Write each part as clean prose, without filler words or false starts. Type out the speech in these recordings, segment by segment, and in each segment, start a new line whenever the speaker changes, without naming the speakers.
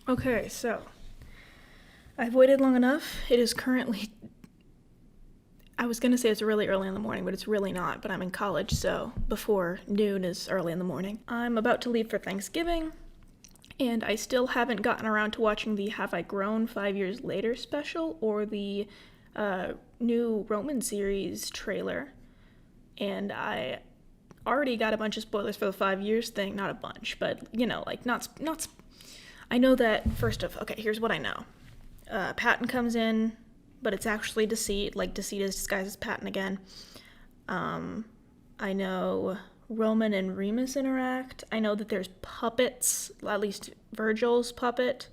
Okay, so I've waited long enough. It is currently, I was gonna say it's really early in the morning, but it's really not. But I'm in college, so before noon is early in the morning. I'm about to leave for Thanksgiving, and I still haven't gotten around to watching the Have I Grown 5 Years Later special or the new Roman series trailer. And I already got a bunch of spoilers for the 5 years thing. Not a bunch, but, you know, like, not I know that, okay, here's what I know. Patton comes in, but it's actually Deceit. Like, Deceit is disguised as Patton again. I know Roman and Remus interact. I know that there's puppets, at least Virgil's puppet.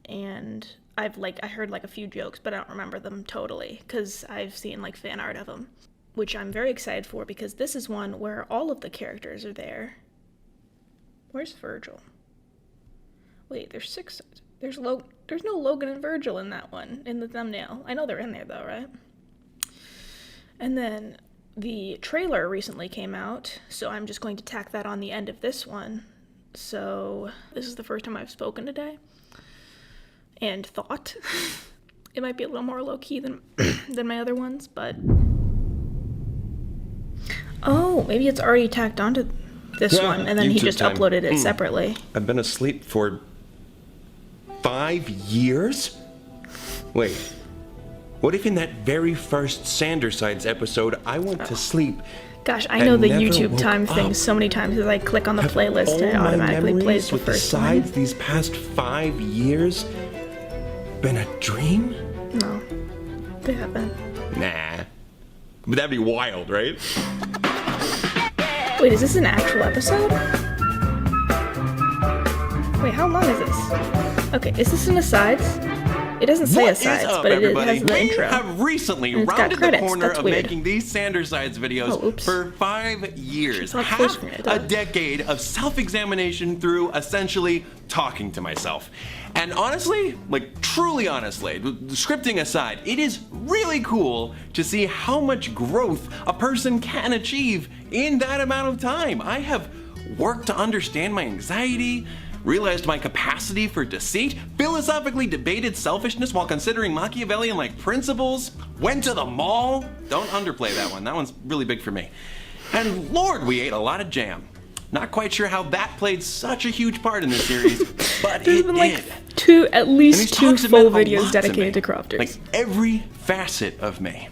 And I heard, like, a few jokes, but I don't remember them totally, because I've seen, like, fan art of them, which I'm very excited for, because this is one where all of the characters are there. Where's Virgil? Wait, there's 6. There's no Logan and Virgil in that one, in the thumbnail. I know they're in there, though, right? And then the trailer recently came out, so I'm just going to tack that on the end of this one. So this is the first time I've spoken today. And thought. It might be a little more low-key than my other ones, but... Oh, maybe it's already tacked onto this one, and then he just uploaded it separately.
I've been asleep for 5 years? Wait, what if in that very first Sandersides episode I went to sleep?
Gosh, I know the YouTube time thing so many times as I click on the playlist and it automatically plays the first one.
Besides these past 5 years, been a dream?
No, they haven't.
Nah, but that'd be wild, right?
Wait, is this an actual episode? Wait, how long is this? Okay, is this an asides? It doesn't say asides, but it has the intro.
We have recently rounded the corner of making these Sandersides videos for 5 years. Half a decade of self-examination through essentially talking to myself. And honestly, like truly honestly, scripting aside, it is really cool to see how much growth a person can achieve in that amount of time. I have worked to understand my anxiety, realized my capacity for deceit, philosophically debated selfishness while considering Machiavellian-like principles, went to the mall. Don't underplay that one. That one's really big for me. And Lord, we ate a lot of jam. Not quite sure how that played such a huge part in this series, but
There's
it
been
did.
Like at least two full videos dedicated to crofters.
Like every facet of me.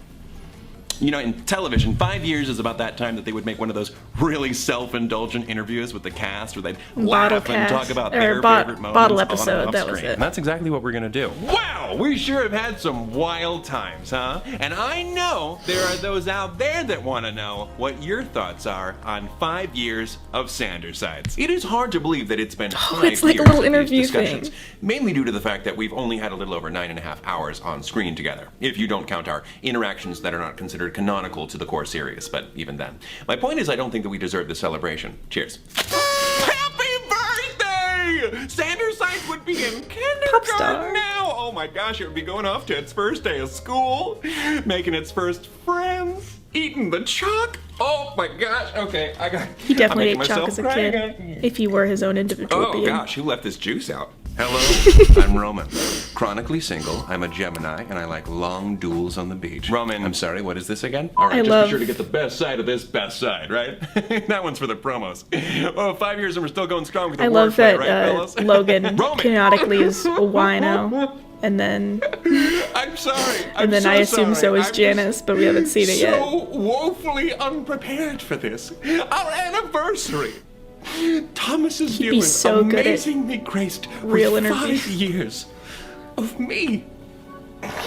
You know, in television, 5 years is about that time that they would make one of those really self-indulgent interviews with the cast where they'd laugh and talk about their favorite moments
bottle episode, that was it.
And that's exactly what we're gonna do. Wow, we sure have had some wild times, huh? And I know there are those out there that want to know what your thoughts are on 5 years of Sandersides. It is hard to believe that it's been 5 years
it's like a little
of
interview
these discussions,
thing.
mainly due to the fact that we've only had a little over 9.5 hours on screen together, if you don't count our interactions that are not considered canonical to the core series, but even then. My point is, I don't think that we deserve the celebration. Cheers. Happy birthday! Sandersides would be in kindergarten now! Oh my gosh, it would be going off to its first day of school, making its first friends, eating the chalk. Oh my gosh, okay,
He definitely ate chalk as a kid, if he were his own individual being.
Oh gosh, who left this juice out? Hello, I'm Roman. Chronically single, I'm a Gemini, and I like long duels on the beach. Roman, I'm sorry, what is this again? All right, just be sure to get the best side of this best side, right? That one's for the promos. Oh, 5 years and we're still going strong with the wordplay, right, fellas?
Logan canonically is a wino, and then...
I'm sorry,
and then I assume so is Janice, but we haven't seen it yet.
So woefully unprepared for this. Our anniversary. Thomas's
He'd be so good at
amazingly graced
real
with
interviews.
5 years of me.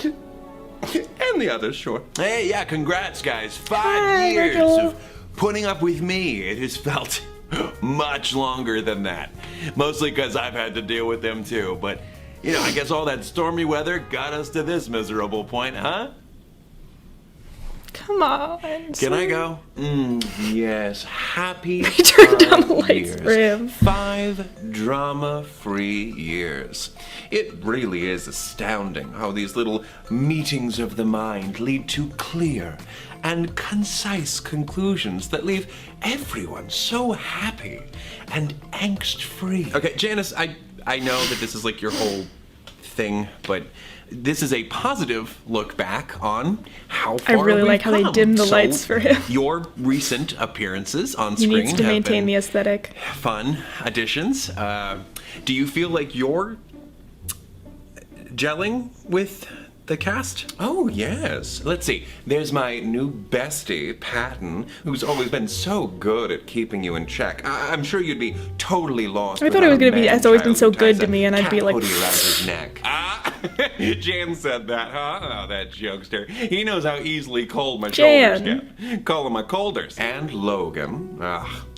And the others, sure. Hey, yeah, congrats, guys. 5 years of putting up with me. It has felt much longer than that. Mostly because I've had to deal with them too. But, you know, I guess all that stormy weather got us to this miserable point, huh?
Come on.
Can I go? Yes. Happy
Turn down the lights for him.
5 drama-free years. It really is astounding how these little meetings of the mind lead to clear and concise conclusions that leave everyone so happy and angst-free. Okay, Janice, I know that this is like your whole thing, but this is a positive look back on how far
I really like how they dimmed the lights for him.
Your recent appearances on screen
He needs to maintain the aesthetic.
Fun additions. Do you feel like you're gelling with the cast? Oh, yes. Let's see. There's my new bestie, Patton, who's always been so good at keeping you in check. I'm sure you'd be totally lost.
I thought it was going to be, it's always been so good to me, and I'd be like,
around his neck. Jan said that, huh? Oh, that jokester. He knows how easily cold my shoulders get. Call him my colders. And Logan.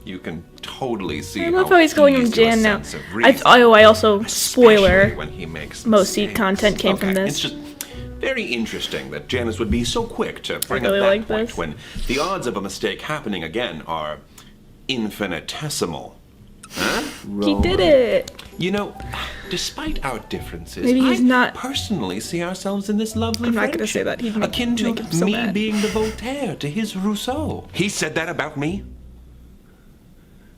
You can totally see.
I love how he's calling him Jan now. I also, spoiler, when he makes most seed content came from this.
It's just very interesting that Janice would be so quick to bring up that point when the odds of a mistake happening again are infinitesimal. Huh?
He did it!
You know, despite our differences,
maybe he's not
personally see ourselves in this lovely
I'm not going to say that. He'd
akin to
make him so
me
mad.
being the Voltaire to his Rousseau. He said that about me?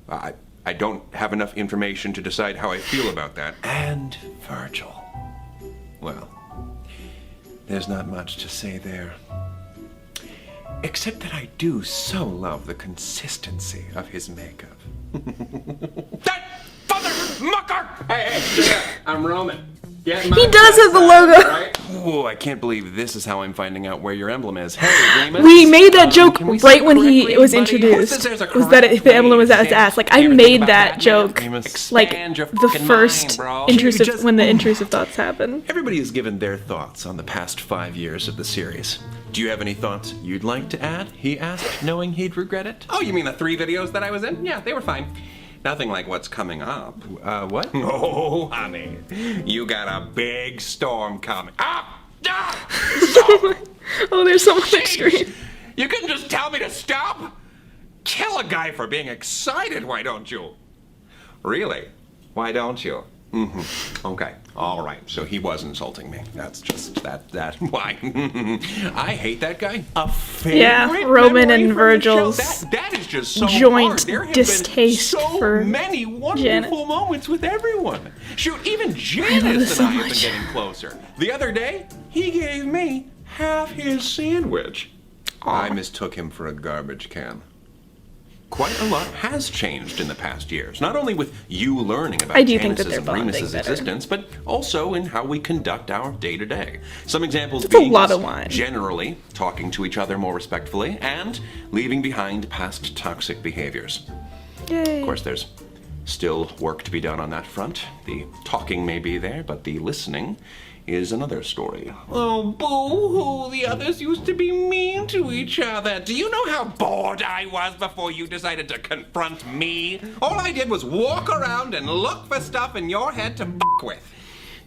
I don't have enough information to decide how I feel about that. And Virgil. Well, there's not much to say there. Except that I do so love the consistency of his makeup. That father mucker! Hey, I'm Roman.
He does have the logo!
Right? Oh, I can't believe this is how I'm finding out where your emblem is. Hey, Remus.
We made that joke right when he was introduced. Was that the emblem was at his ass. Like, I made that joke, like, the first intrusive, when the intrusive thoughts happen.
Everybody has given their thoughts on the past 5 years of the series. Do you have any thoughts you'd like to add? He asked, knowing he'd regret it. Oh, you mean the 3 videos that I was in? Yeah, they were fine. Nothing like what's coming up. What? Oh, honey. You got a big storm coming.
Oh, there's someone next to me.
You couldn't just tell me to stop? Kill a guy for being excited, why don't you? Really? Why don't you? Okay. All right. So he was insulting me. That's just that. Why? I hate that guy. A favorite.
Yeah, Roman and Virgil's
that is just so
joint
hard. There have
distaste
been so
for
many wonderful
Janet.
moments with everyone. Shoot, even Janice and I have been getting closer. The other day, he gave me half his sandwich. I mistook him for a garbage can. Quite a lot has changed in the past years, not only with you learning about Janice's and Remus's existence, but also in how we conduct our day-to-day. Some examples being generally talking to each other more respectfully and leaving behind past toxic behaviors.
Yay.
Of course, there's still work to be done on that front. The talking may be there, but the listening is another story. Oh, boo-hoo, the others used to be mean to each other. Do you know how bored I was before you decided to confront me? All I did was walk around and look for stuff in your head to fuck with.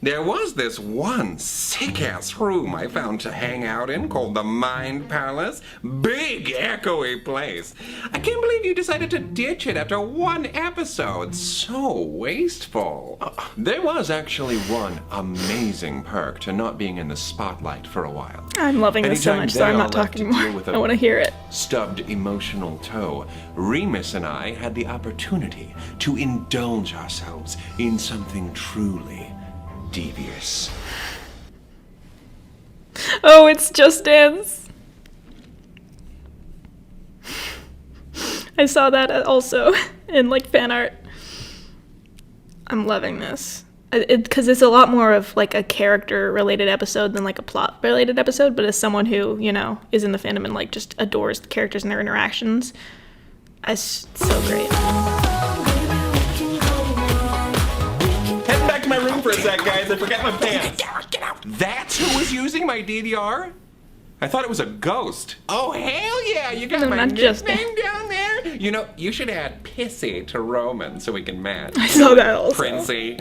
There was this one sick-ass room I found to hang out in called the Mind Palace. Big, echoey place. I can't believe you decided to ditch it after 1 episode. So wasteful. There was actually one amazing perk to not being in the spotlight for a while.
I'm loving this so much, so I'm not talking more. I want to hear it.
Stubbed emotional toe. Remus and I had the opportunity to indulge ourselves in something truly devious.
Oh, it's Just Dance. I saw that also in like fan art. I'm loving this. Because it's a lot more of like a character related episode than like a plot related episode, but as someone who, you know, is in the fandom and like just adores the characters and their interactions, it's so great.
To my room for a sec, guys. I forgot my pants. Get out. That's who was using my DDR? I thought it was a ghost. Oh, hell yeah. You got my nickname down there? You know, you should add Pissy to Roman so we can match.
I saw that also.
Princey.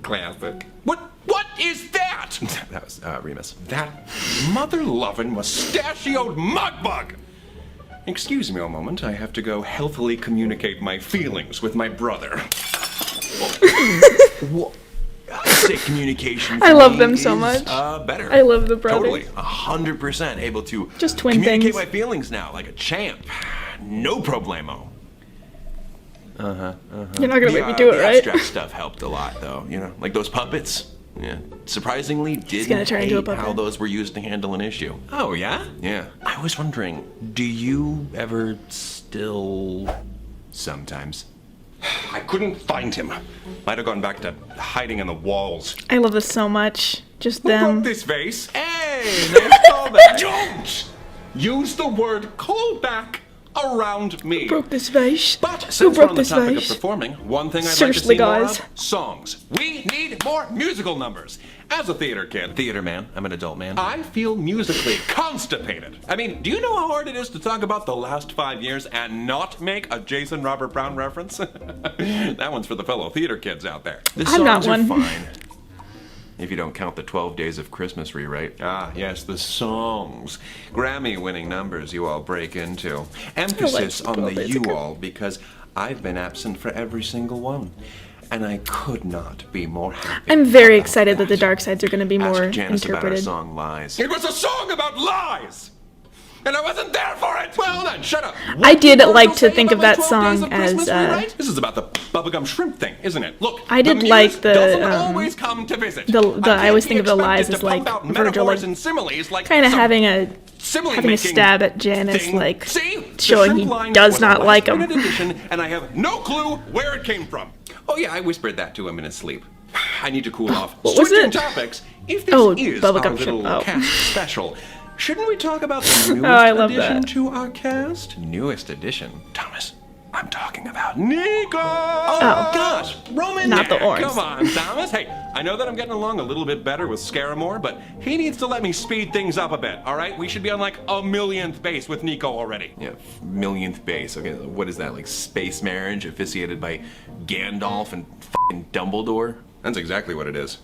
Classic. What is that? That was Remus. That mother-loving, mustachioed mudbug. Excuse me a moment. I have to go healthily communicate my feelings with my brother. Sick communication.
I love them so much.
Better.
I love the brothers.
Totally, 100% able to
just twin
communicate
things.
My feelings now like a champ. No problemo.
You're not gonna make me do it,
the
right?
abstract stuff helped a lot, though. You know, like those puppets. Yeah, surprisingly, didn't
turn into a
hate
puppet.
how those were used to handle an issue.
Oh, yeah?
Yeah. I was wondering, do you ever still... Sometimes. I couldn't find him. Might have gone back to hiding in the walls.
I love this so much. Just
Who
them.
broke this vase?
Hey, nice callback.
Don't use the word callback around me.
Broke this vase.
But
Who
since we're
broke
on the
this
topic
vase?
of performing, one thing I'd
Seriously,
like to see
guys.
more of, songs. We need more musical numbers. As a theater kid, theater man, I'm an adult man, I feel musically constipated. I mean, do you know how hard it is to talk about the last 5 years and not make a Jason Robert Brown reference? That one's for the fellow theater kids out there. The
I'm not
songs
one.
are fine. If you don't count the 12 Days of Christmas rewrite. Ah, yes, the songs. Grammy-winning numbers you all break into. Emphasis on
12
the
Days of
you
Christmas.
all, because I've been absent for every single one. And I could not be more happy.
I'm very excited that the dark sides are going to be more
Ask Janice about our
interpreted.
song Lies. It was a song about lies! And I wasn't there for it! Well then, shut up. What
I did
did
like
Virgil
to
say
think of
about
that
my 12 Days
song
of Christmas
as,
rewrite? This is about the bubblegum shrimp thing, isn't it? Look,
I did
the
like
muse
the,
doesn't
um,
always come to visit.
I always think of the lies
as
as like Virgil,
metaphors
like
and similes, like
kind of
some
having a
simile-making
stab at Janice,
thing.
like
See? The
showing
shrimp
he
line
does
was
not
a
like him.
last-minute addition, and I have no clue where it came from. Oh yeah, I whispered that to him in his sleep. I need to cool off.
What was
Switching
it?
topics. If this
Oh,
is our
bubblegum
little
shrimp. Oh.
cast special, shouldn't we talk about the newest
I love
addition
that.
to our cast? Newest addition? Thomas, I'm talking about Nico! Oh, gosh, Roman
Not the
Nick.
orange.
Come on, Thomas. Hey, I know that I'm getting along a little bit better with Scaramore, but he needs to let me speed things up a bit, all right? We should be on like a millionth base with Nico already. Yeah, millionth base. Okay, what is that, like space marriage officiated by Gandalf and f***ing Dumbledore? That's exactly what it is.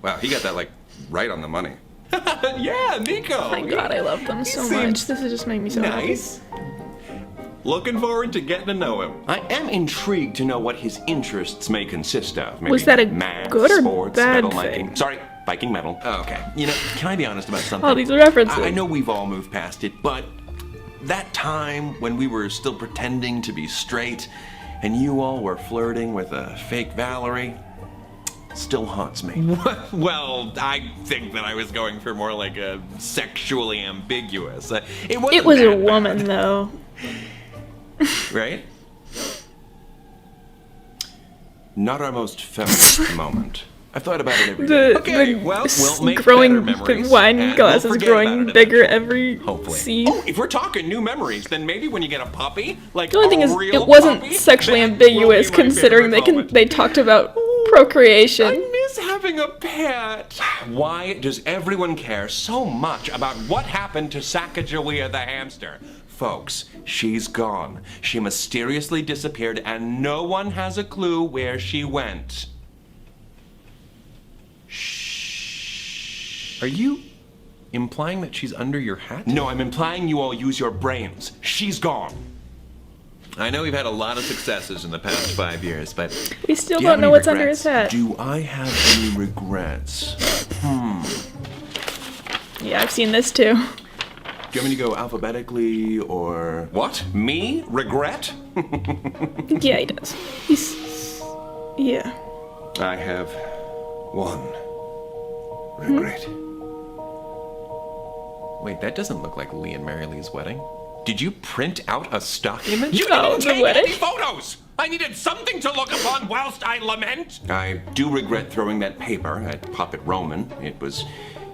Wow, he got that like right on the money. Yeah, Nico.
Oh my god, I love them so
seems
much. This has just made me so
Nice. Looking forward to getting to know him. I am intrigued to know what his interests may consist of. Maybe
Was that a
math,
good or
sports,
bad
metal
thing?
making. Sorry, Viking metal. Oh, okay. You know, can I be honest about something?
All these references.
I know we've all moved past it, but that time when we were still pretending to be straight and you all were flirting with a fake Valerie still haunts me. Well, I think that I was going for more like a sexually ambiguous. It
It was a woman, though.
Right? Not our most feminist moment. I've thought about it every day. Okay, well, we'll make
growing
better memories,
the wine
and
glass
we'll
is
forget about
growing
it
bigger
eventually.
every
Hopefully.
scene.
Oh, if we're talking new memories, then maybe when you get a puppy, like
The only thing
a
is,
real
it wasn't
puppy,
sexually
that
ambiguous,
will be my
considering
favorite moment.
they talked about procreation.
I miss having a pet. Why does everyone care so much about what happened to Sacagawea the hamster? Folks, she's gone. She mysteriously disappeared and no one has a clue where she went. Shh. Are you implying that she's under your hat? No, I'm implying you all use your brains. She's gone. I know we've had a lot of successes in the past 5 years, but
We still
do you have
don't know
any
what's under
regrets?
his hat.
Do I have any regrets?
Yeah, I've seen this too.
Do you want me to go alphabetically or... What? Me? Regret?
Yeah, he does. Yeah.
I have one regret. Wait, that doesn't look like Lee and Mary Lee's wedding. Did you print out a stock image? You
Oh,
didn't
the
take
wedding?
any photos! I needed something to look upon whilst I lament! I do regret throwing that paper at Puppet Roman. It was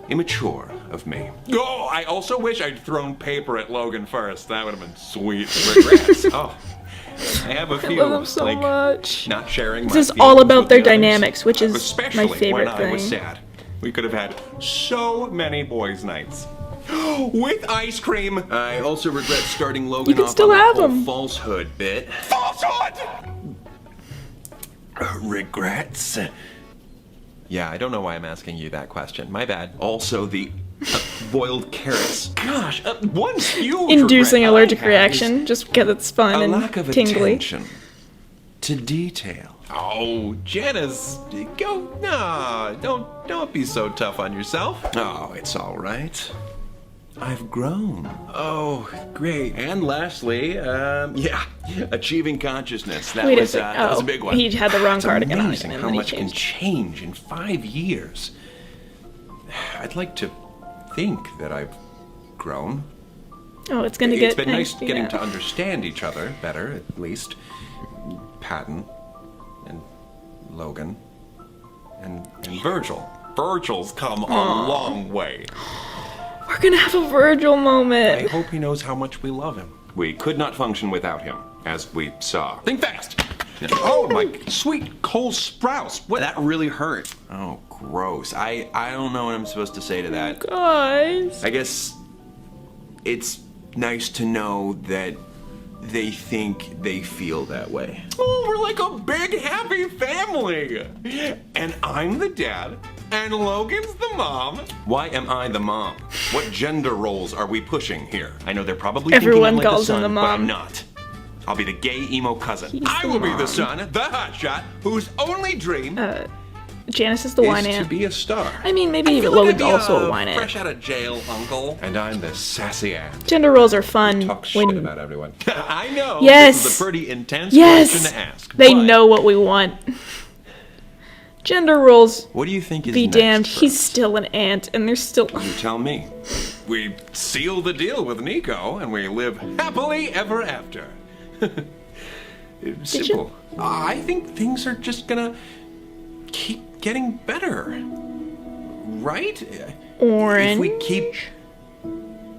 immature of me. Oh, I also wish I'd thrown paper at Logan first. That would have been sweet. Regrets. Oh, I have a few.
I love them so
like,
much.
not sharing
This
my
is all
feelings
about
with
their
the others.
dynamics, which is
Especially
my favorite
when I was
thing.
sad. We could have had so many boys' nights. With ice cream. I also regret starting Logan
You can
off
still
on
have
the whole
them.
falsehood bit. Falsehood! Regrets? Yeah, I don't know why I'm asking you that question. My bad. Also, the boiled carrots. Gosh, one huge
Inducing
regret
allergic
I have
reaction
is
just because it's fun
a
and
lack of
tingly.
attention to detail. Oh, Janice, don't be so tough on yourself. Oh, it's all right. I've grown.
Oh, great.
And lastly, achieving consciousness. That
Wait a
was
sec.
that was a big one.
He had the wrong
It's
cardigan on.
amazing how much can change in 5 years. I'd like to think that I've grown.
Oh, it's gonna get.
It's been nice getting to understand each other better, at least. Patton and Logan and Virgil. Virgil's come a long way.
We're gonna have a Virgil moment.
I hope he knows how much we love him. We could not function without him, as we saw. Think fast! Oh, my sweet Cole Sprouse. What? That really hurt. Oh, gross. I don't know what I'm supposed to say to that.
Guys.
I guess it's nice to know that they think they feel that way. Oh, we're like a big happy family. And I'm the dad, and Logan's the mom. Why am I the mom? What gender roles are we pushing here? I know they're probably
everyone
thinking I'm like
calls
the son,
him the
but
mom.
I'm not. I'll be the gay emo cousin.
He's
I
the
will be
mom.
the son, the hotshot, whose only dream
Janice is the wine
is to
aunt.
be a star.
I mean, maybe
I feel
Logan's
like I'd be
also a wine aunt.
fresh out of jail uncle. And I'm the sassy aunt.
Gender roles are fun
Talk shit
when
about everyone. I know.
Yes.
This is a pretty intense question to ask.
They
but
know what we want. Gender roles
What do you think is
be
next
damned.
for
He's
us?
still an aunt, and there's still.
You tell me. We seal the deal with Nico, and we live happily ever after. Simple. I think things are just gonna keep getting better. Right?
Orange.
If we keep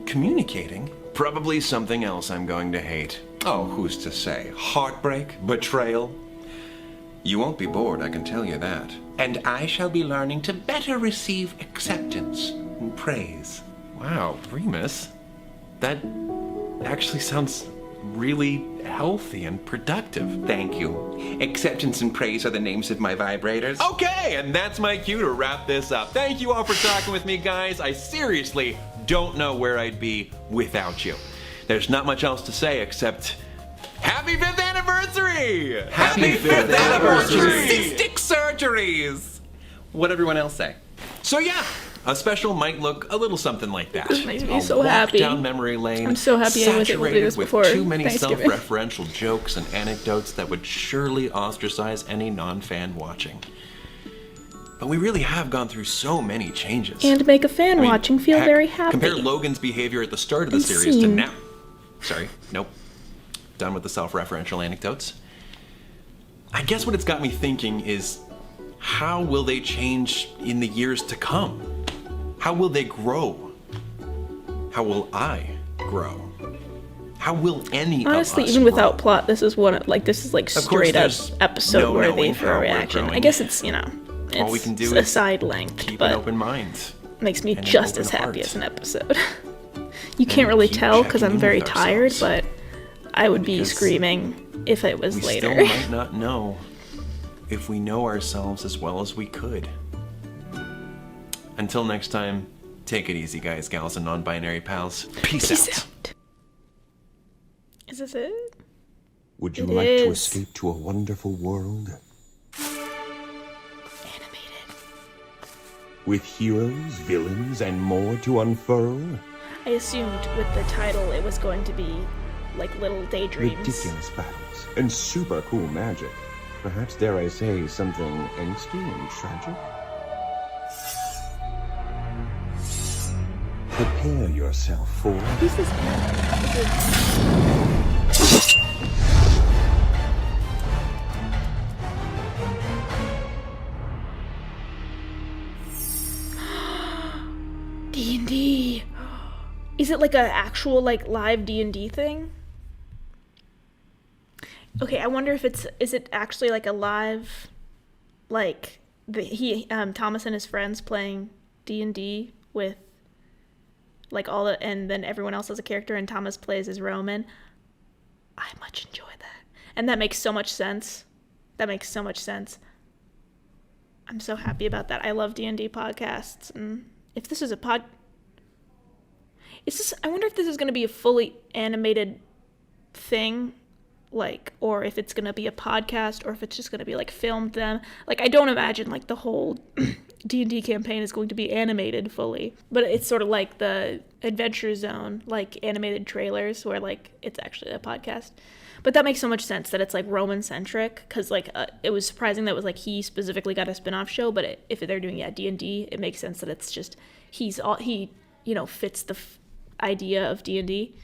communicating. Probably something else I'm going to hate. Oh, who's to say? Heartbreak? Betrayal? You won't be bored, I can tell you that. And I shall be learning to better receive acceptance and praise. Wow, Remus. That actually sounds really healthy and productive. Thank you. Acceptance and praise are the names of my vibrators. Okay, and that's my cue to wrap this up. Thank you all for talking with me, guys. I seriously don't know where I'd be without you. There's not much else to say except happy 5th anniversary!
Happy 5th anniversary!
Cystic surgeries! What'd everyone else say? So yeah, a special might look a little something like that.
This makes me
A
so
walk
happy.
down memory lane.
I'm so happy I was able to do this
saturated with
before
too many
Thanksgiving.
self-referential jokes and anecdotes that would surely ostracize any non-fan watching. But we really have gone through so many changes.
And make a fan watching feel
heck,
very happy.
Compare Logan's behavior at the start of the
And
series to
seen.
now. Sorry, nope. Done with the self-referential anecdotes. I guess what it's got me thinking is, how will they change in the years to come? How will they grow? How will I grow? How will any
Honestly,
of us
even
grow?
without plot, this is like
course,
straight up
there's
episode
no
worthy
knowing
for
how
a
we're
reaction. I
growing.
guess it's it's
All we can do
a
is
side length,
keep
but
an open mind.
makes me
and an
just
open
as happy
heart.
as an episode. You can't really
keep
tell because
checking
I'm
in
very
with
tired,
ourselves.
but I would be
Because
screaming if it was
We
later.
still might not know if we know ourselves as well as we could. Until next time, take it easy, guys, gals, and non-binary pals. Peace out.
Is this it?
Would you
It
like to
is.
escape to a wonderful world
Animated.
with heroes, villains, and more to unfurl?
I assumed with the title it was going to be like little daydreams.
Ridiculous battles and super cool magic. Perhaps, dare I say, something angsty and tragic? Prepare yourself for
Who's this man? D&D. Is it like an actual like live D&D thing? Okay, I wonder if is it actually like a live, like Thomas and his friends playing D&D with like and then everyone else has a character and Thomas plays as Roman. I much enjoy that. And that makes so much sense. I'm so happy about that. I love D&D podcasts. And if this is a I wonder if this is going to be a fully animated thing, like, or if it's gonna be a podcast, or if it's just gonna be like filmed them. Like, I don't imagine like the whole D&D campaign is going to be animated fully, but it's sort of like the Adventure Zone, like animated trailers where like it's actually a podcast. But that makes so much sense that it's like Roman centric, because like it was surprising that it was like he specifically got a spin-off show, but if they're doing D&D, it makes sense that it's just he fits the idea of D&D.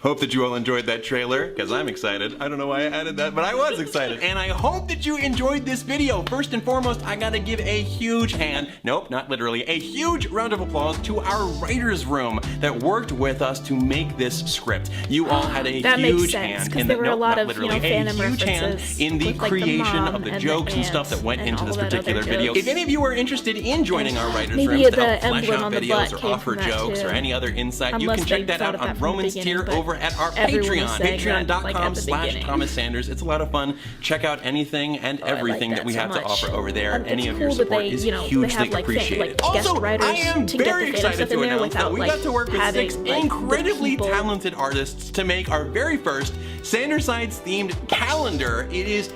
Hope that you all enjoyed that trailer, because I'm excited. I don't know why I added that, but I was excited. And I hope that you enjoyed this video. First and foremost, I gotta give a huge nope, not literally, a huge round of applause to our writer's room that worked with us to make this script. You all had a huge hand in the, huge hand in the creation of the jokes and stuff that went into this particular video. If any of you are interested in joining our writer's room to help flesh out videos or offer jokes or any other insight, you can check that out on Roman's tier over at our Patreon, patreon.com/Thomas Sanders. It's a lot of fun. Check out anything and everything that we have to offer over there. Any of your support is hugely appreciated. Also, I am very excited to announce that we got to work with 6 incredibly talented artists to make our very first Sandersides themed calendar. It is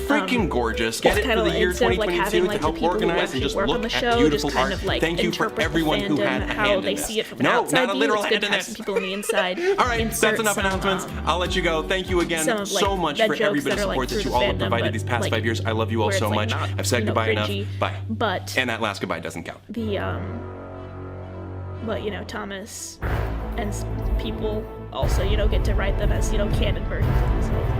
freaking gorgeous. Get it for the year 2022 to help organize and just look at beautiful art. Thank you for everyone who had a hand in this. No, not a literal hand in this.
People on the inside.
All right, that's enough announcements. I'll let you go. Thank you again so much for every bit of support that you all have provided these past 5 years. I love you all so much. I've said goodbye enough. Bye.
But
and that last goodbye doesn't count.
But Thomas and people also get to write them as canon versions of themselves.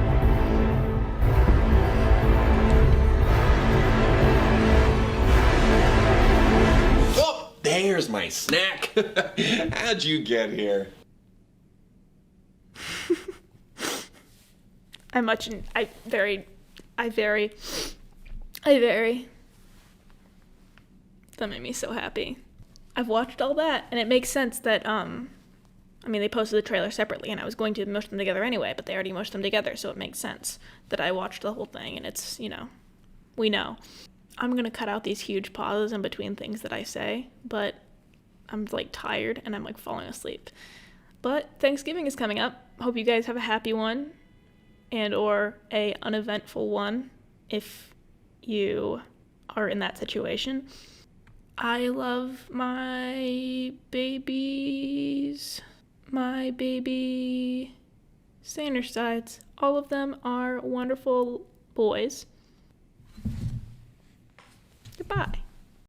There's my snack. How'd you get here?
I vary. That made me so happy. I've watched all that, and it makes sense that, they posted the trailer separately, and I was going to mush them together anyway, but they already mushed them together, so it makes sense that I watched the whole thing, and it's, we know. I'm gonna cut out these huge pauses in between things that I say, but I'm tired and I'm falling asleep. But Thanksgiving is coming up. Hope you guys have a happy one and or a uneventful one if you are in that situation. I love my babies. My baby Sandersides. All of them are wonderful boys. Goodbye.